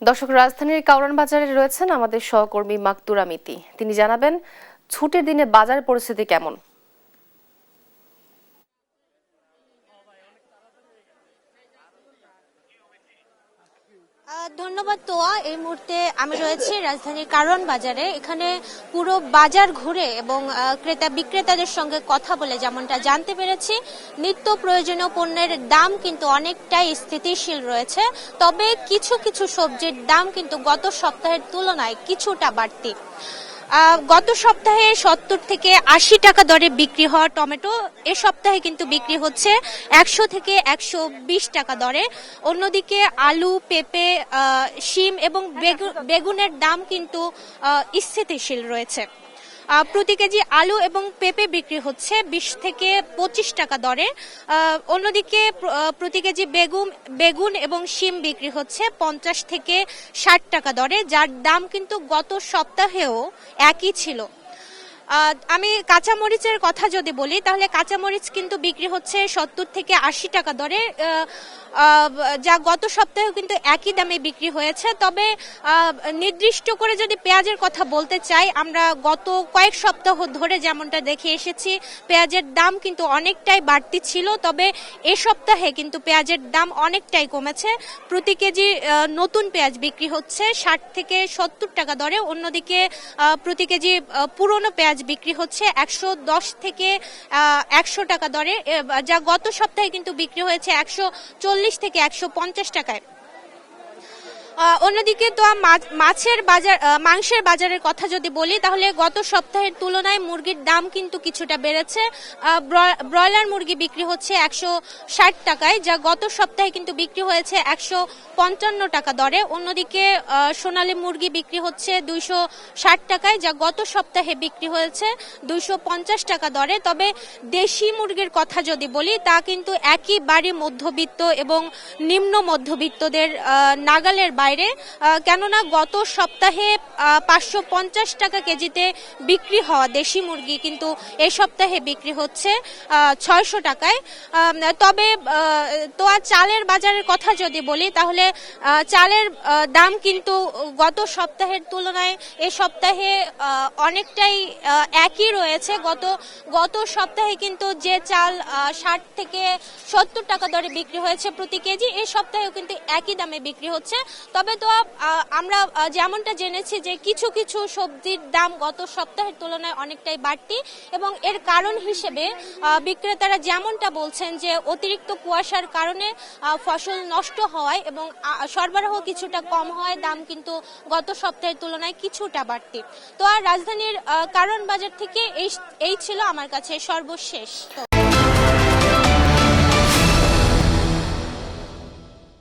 দর্শক, রাজধানীর কাউরান বাজারে রয়েছেন আমাদের সহকর্মী মাকতুরা মিতি। তিনি জানাবেন ছুটির দিনে বাজার পরিস্থিতি কেমন। ধন্যবাদ তোয়া। এই মুহূর্তে আমি রয়েছি রাজধানীর কারওয়ান বাজারে। এখানে পুরো বাজার ঘুরে এবং ক্রেতা বিক্রেতাদের সঙ্গে কথা বলে যেমনটা জানতে পেরেছি, নিত্য প্রয়োজনীয় পণ্যের দাম কিন্তু অনেকটাই স্থিতিশীল রয়েছে। তবে কিছু কিছু সবজির দাম কিন্তু গত সপ্তাহের তুলনায় কিছুটা বাড়তি। গত সপ্তাহে 70 থেকে 80 টাকা দরে বিক্রি হওয়া টমেটো এ সপ্তাহে কিন্তু বিক্রি হচ্ছে 100 থেকে 120 টাকা দরে। অন্যদিকে আলু, পেঁপে, শিম এবং বেগুনের দাম কিন্তু স্থিতিশীল রয়েছে। প্রতি কেজি আলু এবং পেঁপে বিক্রি হচ্ছে 20 থেকে 25 টাকা দরে। অন্যদিকে প্রতি কেজি বেগুন এবং শিম বিক্রি হচ্ছে 50 থেকে 60 টাকা দরে, যার দাম কিন্তু গত সপ্তাহেও একই ছিল। আমি কাঁচামরিচের কথা যদি বলি, তাহলে কাঁচামরিচ কিন্তু বিক্রি হচ্ছে 70 থেকে 80 টাকা দরে, যা গত সপ্তাহেও কিন্তু একই দামে বিক্রি হয়েছে। তবে নির্দিষ্ট করে যদি পেঁয়াজের কথা বলতে চাই, আমরা গত কয়েক সপ্তাহ ধরে যেমনটা দেখে এসেছি, পেঁয়াজের দাম কিন্তু অনেকটাই বাড়তি ছিল। তবে এ সপ্তাহে কিন্তু পেঁয়াজের দাম অনেকটাই কমেছে। প্রতি কেজি নতুন পেঁয়াজ বিক্রি হচ্ছে 60 থেকে 70 টাকা দরে। অন্যদিকে প্রতি কেজি পুরনো পেঁয়াজ বিক্রি হচ্ছে 110 থেকে 100 টাকা দরে, যা গত সপ্তাহে কিন্তু বিক্রি হয়েছে 140 থেকে 150 টাকায়। অন্যদিকে তো মাংসের বাজারের কথা যদি বলি, তাহলে গত সপ্তাহের তুলনায় মুরগির দাম কিন্তু কিছুটা বেড়েছে। ব্রয়লার মুরগি বিক্রি হচ্ছে 160 টাকায়, যা গত সপ্তাহে কিন্তু বিক্রি হয়েছে 155 টাকা দরে। অন্যদিকে সোনালী মুরগি বিক্রি হচ্ছে 260 টাকায়, যা গত সপ্তাহে বিক্রি হয়েছে 250 টাকা দরে। তবে দেশি মুরগির কথা যদি বলি, তা কিন্তু একেবারে মধ্যবিত্ত এবং নিম্ন মধ্যবিত্তদের নাগালের বাইরে, কেননা গত সপ্তাহে 550 টাকা কেজিতে বিক্রি হওয়া দেশি মুরগি কিন্তু এই সপ্তাহে বিক্রি হচ্ছে 600 টাকায়। তবে চালের বাজারের কথা যদি বলি, তাহলে চালের দাম কিন্তু গত সপ্তাহের তুলনায় এ সপ্তাহে অনেকটাই একই রয়েছে। গত সপ্তাহে কিন্তু যে চাল 60 থেকে 70 টাকা দরে বিক্রি হয়েছে প্রতি কেজি, এই সপ্তাহেও কিন্তু একই দামে বিক্রি হচ্ছে। তবে তো আমরা যেমনটা জেনেছি যে কিছু কিছু সবজির দাম গত সপ্তাহের তুলনায় অনেকটাই বাড়তি, এবং এর কারণ হিসেবে বিক্রেতারা যেমনটা বলছেন যে অতিরিক্ত কুয়াশার কারণে ফসল নষ্ট হওয়ায় এবং সরবরাহ কিছুটা কম হওয়ায় দাম কিন্তু গত সপ্তাহের তুলনায় কিছুটা বাড়তি। তো আর রাজধানীর কারওয়ান বাজার থেকে এই ছিল আমার কাছে সর্বশেষ।